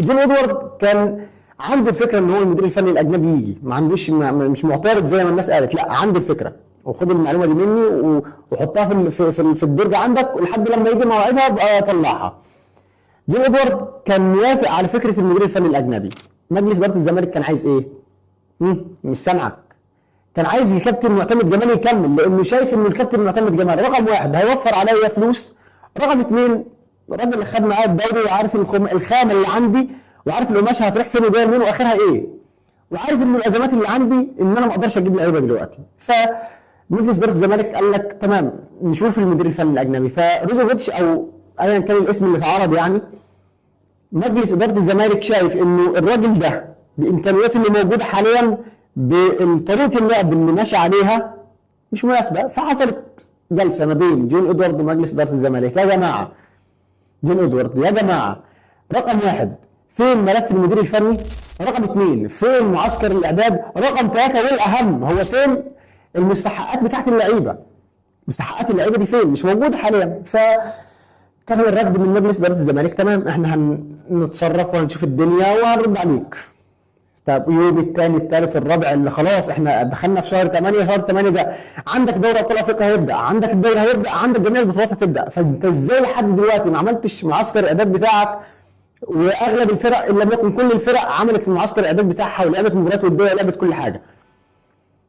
جون ادوارد كان عنده الفكره ان هو المدير الفني الاجنبي يجي، ما عندوش مش معترض زي ما الناس قالت، لا عنده الفكره، وخد المعلومه دي مني وحطها في الدرج عندك ولحد لما يجي موعدها ابقى طلعها. جون ادوارد كان موافق على فكره المدير الفني الاجنبي. مجلس اداره الزمالك كان عايز ايه؟ مش سامعك. كان عايز الكابتن معتمد جمال يكمل، لانه شايف ان الكابتن معتمد جمال رقم واحد هيوفر عليا فلوس، رقم اثنين الراجل اللي خد معايا الدوري وعارف الخامه اللي عندي، وعارف القماشه هتروح فين وجايه منين واخرها ايه، وعارف ان الازمات اللي عندي ان انا ما اقدرش اجيب لعيبه دلوقتي. فمجلس اداره الزمالك قال لك تمام نشوف المدير الفني الاجنبي. فروزوفيتش او ايا كان الاسم اللي اتعرض، يعني مجلس اداره الزمالك شايف انه الراجل ده بامكانياته اللي موجوده حاليا بطريقه اللعب اللي ماشي عليها مش مناسبه. فحصلت جلسه ما بين جون ادوارد ومجلس اداره الزمالك. يا جماعه جون ادوارد، يا جماعه رقم واحد فين ملف المدير الفني؟ رقم اثنين فين معسكر الاعداد؟ رقم ثلاثه والاهم هو فين المستحقات بتاعت اللعيبه؟ مستحقات اللعيبه دي فين؟ مش موجوده حاليا. كان الرد من مجلس اداره الزمالك تمام احنا هنتصرف وهنشوف الدنيا وهنرد عليك. طب يوم الثاني الثالث الرابع اللي خلاص احنا دخلنا في شهر 8، شهر 8 ده عندك دوري ابطال افريقيا هيبدا، عندك الدوري هيبدا، عندك جميع البطولات هتبدا. فانت ازاي لحد دلوقتي ما عملتش معسكر الاعداد بتاعك؟ واغلب الفرق ان لم يكن كل الفرق عملت في معسكر الاعداد بتاعها ولعبت مباريات وديه ولعبت كل حاجه.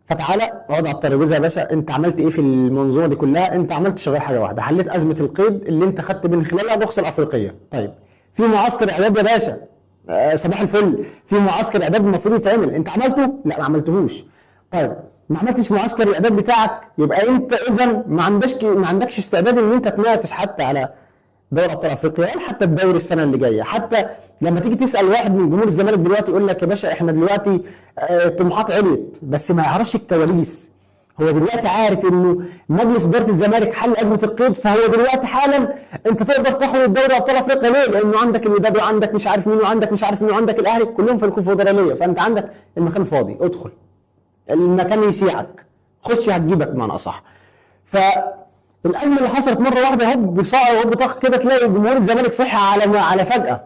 فتعالى اقعد على الترابيزه يا باشا، انت عملت ايه في المنظومه دي كلها؟ انت عملتش غير حاجه واحده، حليت ازمه القيد اللي انت خدت من خلالها الرخصه الافريقيه. طيب في معسكر اعداد يا باشا صباح الفل، في معسكر اعداد المفروض يتعمل، انت عملته؟ لا ما عملتهوش. طيب ما عملتش معسكر الاعداد بتاعك، يبقى انت اذا ما عندكش استعداد ان انت تنافس حتى على دوري ابطال افريقيا ولا حتى الدوري السنه اللي جايه. حتى لما تيجي تسال واحد من جمهور الزمالك دلوقتي يقول لك يا باشا احنا دلوقتي الطموحات عليت، بس ما يعرفش الكواليس. هو دلوقتي عارف انه مجلس اداره الزمالك حل ازمه القيد، فهو دلوقتي حالا انت تقدر تاخد الدوري ابطال افريقيا. ليه؟ لانه عندك الوداد وعندك مش عارف مين وعندك مش عارف مين وعندك الاهلي كلهم في الكونفدراليه، فانت عندك المكان فاضي، ادخل المكان يسيعك، خش هتجيبك بمعنى اصح. الازمه اللي حصلت مره واحده هوب صاع وهوب طخ كده تلاقي جمهور الزمالك صحي على فجاه.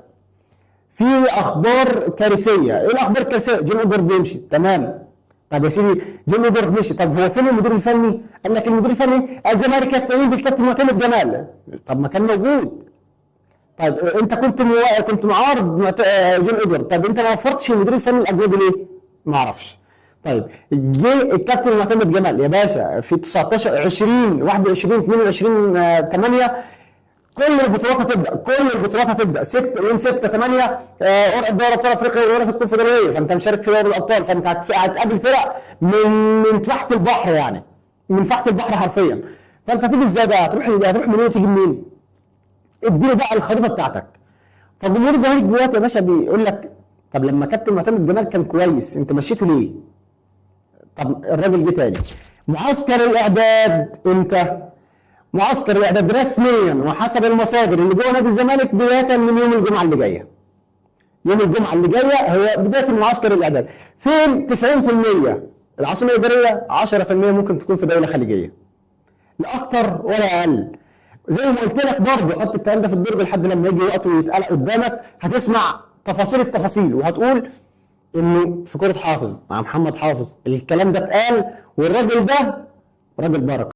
في اخبار كارثيه. ايه الاخبار الكارثيه؟ جون ادوارد بيمشي، تمام. طب يا سيدي جون ادوارد مشي، طب هو فين المدير الفني؟ قال لك المدير الفني الزمالك يستعين بالكابتن معتمد جمال. طب ما كان موجود. طيب انت كنت معارض جون ادوارد، طب انت ما وفرتش المدير الفني الاجنبي ليه؟ ما اعرفش. طيب جه الكابتن معتمد جمال يا باشا في 19 20 21 22 8 كل البطولات هتبدا 6 يوم 6 8 ورقه دوري ابطال افريقيا ورقه الكونفدراليه، فانت مشارك في دوري الابطال، فانت هتقابل فرق من تحت البحر، يعني من تحت البحر حرفيا. فانت هتيجي ازاي بقى؟ هتروح منين وتيجي منين؟ اديله بقى الخريطه بتاعتك. فجمهور الزمالك دلوقتي يا باشا بيقول لك طب لما كابتن معتمد جمال كان كويس انت مشيته ليه؟ طب الراجل جه تاني. معسكر الاعداد امتى؟ معسكر الاعداد رسميا وحسب المصادر اللي جوه نادي الزمالك بدايه من يوم الجمعه اللي جايه. يوم الجمعه اللي جايه هو بدايه المعسكر الاعداد. فين 90%؟ العاصمه الاداريه، 10% ممكن تكون في دوله خليجيه. لا اكتر ولا اقل. زي ما قلت لك برضه حط الكلام ده في الدرج لحد لما يجي وقته ويتقلق قدامك، هتسمع تفاصيل التفاصيل وهتقول انه في كرة حافظ مع محمد حافظ الكلام ده اتقال، والراجل ده راجل بركه.